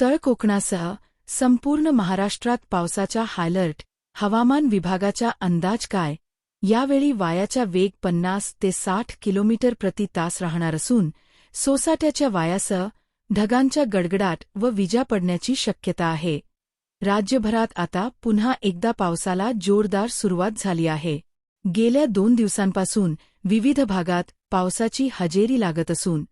तळ कोकणासह संपूर्ण महाराष्ट्रात पावसाचा हायलर्ट. हवामान विभागाचा अंदाज काय? यावेळी वाऱ्याचा वेग 50 ते 60 किलोमीटर प्रति तास राहणार असून सोसाट्याच्या वाऱ्यासह ढगांच्या गडगडाट व विजा पडण्याची शक्यता आहे. राज्यभरात आता पुन्हा एकदा पावसाला जोरदार सुरुवात झाली आहे. गेल्या 2 दिवसांपासून विविध भागात पावसाची हजेरी लागत असून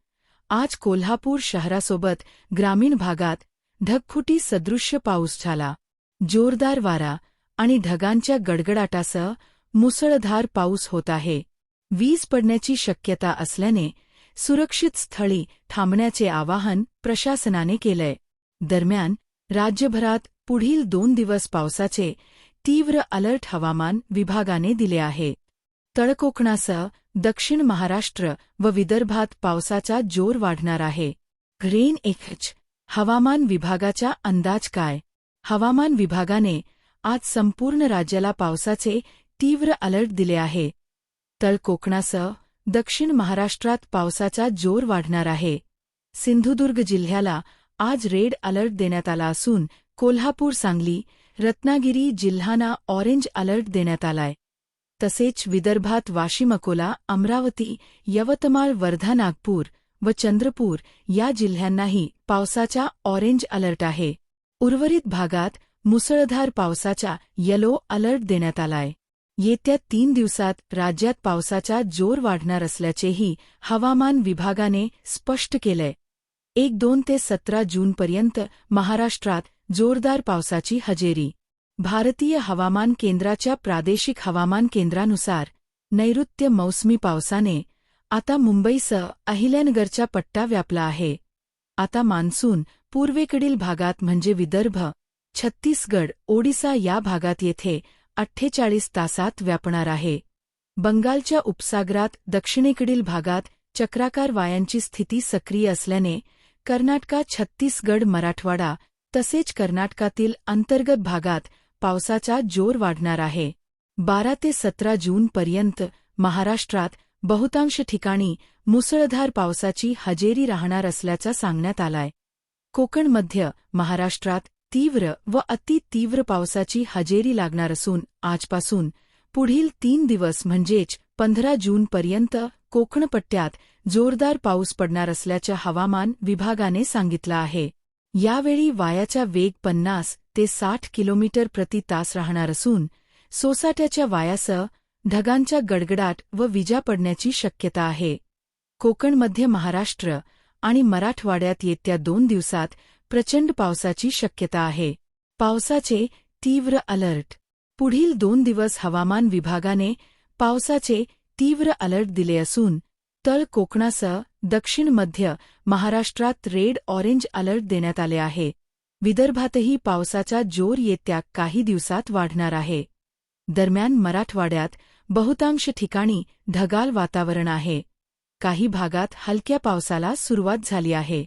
आज कोल्हापूर शहरासोबत ग्रामीण भागात ढगफुटी सदृश्य पाऊस झाला. जोरदार वारा आणि ढगांच्या गडगडाटासह मुसळधार पाऊस होत आहे. वीज पडण्याची शक्यता असल्याने सुरक्षित स्थळी थांबण्याचे आवाहन प्रशासनाने केलंय. दरम्यान राज्यभरात पुढील 2 दिवस पावसाचे तीव्र अलर्ट हवामान विभागाने दिले आहे. तळकोकणासह दक्षिण महाराष्ट्र व विदर्भात पावसाचा जोर वाढणार आहे. Rain H. हवामान विभागाचा अंदाज काय? हवामान विभागाने आज संपूर्ण राज्याला पावसाचे तीव्र अलर्ट दिले आहे. तळकोकणासह दक्षिण महाराष्ट्रात पावसाचा जोर वाढणार आहे. सिंधुदुर्ग जिल्ह्याला आज रेड अलर्ट देण्यात आला असून कोल्हापूर, सांगली, रत्नागिरी जिल्ह्यांना ऑरेंज अलर्ट देण्यात आलाय. तसेच विदर्भात वाशिम, अकोला, अमरावती, यवतमाळ, वर्धा, नागपूर व चंद्रपूर या जिल्ह्यांनाही पावसाचा ऑरेंज अलर्ट आहे. उर्वरित भागात मुसळधार पावसाचा येलो अलर्ट देण्यात आलाय. येत्या 3 दिवसात राज्यात पावसाचा जोर वाढणार असल्याचेही हवामान विभागाने स्पष्ट केलंय. 1-2 ते 17 जूनपर्यंत महाराष्ट्रात जोरदार पावसाची हजेरी. भारतीय हवामान केंद्राच्या प्रादेशिक हवामान केंद्रानुसार नैऋत्य मोसमी पावसाने आता मुंबईसह अहिल्यानगरचा पट्टा व्यापला आहे. आता मान्सून पूर्वेकडील भागात म्हणजे विदर्भ, छत्तीसगड, ओडिसा या भागात येथे 48 तासात व्यापणार आहे. बंगालच्या उपसागरात दक्षिणेकडील भागात चक्राकार वायांची स्थिती सक्रिय असल्याने कर्नाटक, छत्तीसगड, मराठवाडा तसेच कर्नाटकातील अंतर्गत भागात पावसाचा जोर वाढणार आहे. 12 ते 17 जूनपर्यंत महाराष्ट्रात बहुतांश ठिकाणी मुसळधार पावसाची हजेरी राहणार असल्याचं सांगण्यात आलाय. कोकण, मध्य महाराष्ट्रात तीव्र व अतितीव्र पावसाची हजेरी लागणार असून आजपासून पुढील 3 दिवस म्हणजेच 15 जूनपर्यंत कोकणपट्ट्यात जोरदार पाऊस पडणार असल्याचं हवामान विभागाने सांगितलं आहे. यावेळी वाऱ्याचा वेग 50 ते 60 किलोमीटर प्रति तास राहणार असून सोसाट्याच्या वाऱ्यासह ढगांच्या गडगडाट व विजा पडण्याची शक्यता आहे. कोकण, मध्य महाराष्ट्र आणि मराठवाड्यात येत्या 2 दिवसात प्रचंड पावसाची शक्यता आहे. पावसाचे तीव्र अलर्ट. पुढील 2 दिवस हवामान विभागाने पावसाचे तीव्र अलर्ट दिले असून तळ कोकणासह दक्षिण मध्य महाराष्ट्रात रेड ऑरेंज अलर्ट देण्यात आले आहे. विदर्भातही पावसाचा जोर येत्या काही दिवसात वाढणार आहे. दरम्यान मराठवाड्यात बहुतांश ठिकाणी ढगाळ वातावरण आहे. काही भागात हलक्या पावसाला सुरुवात झाली आहे.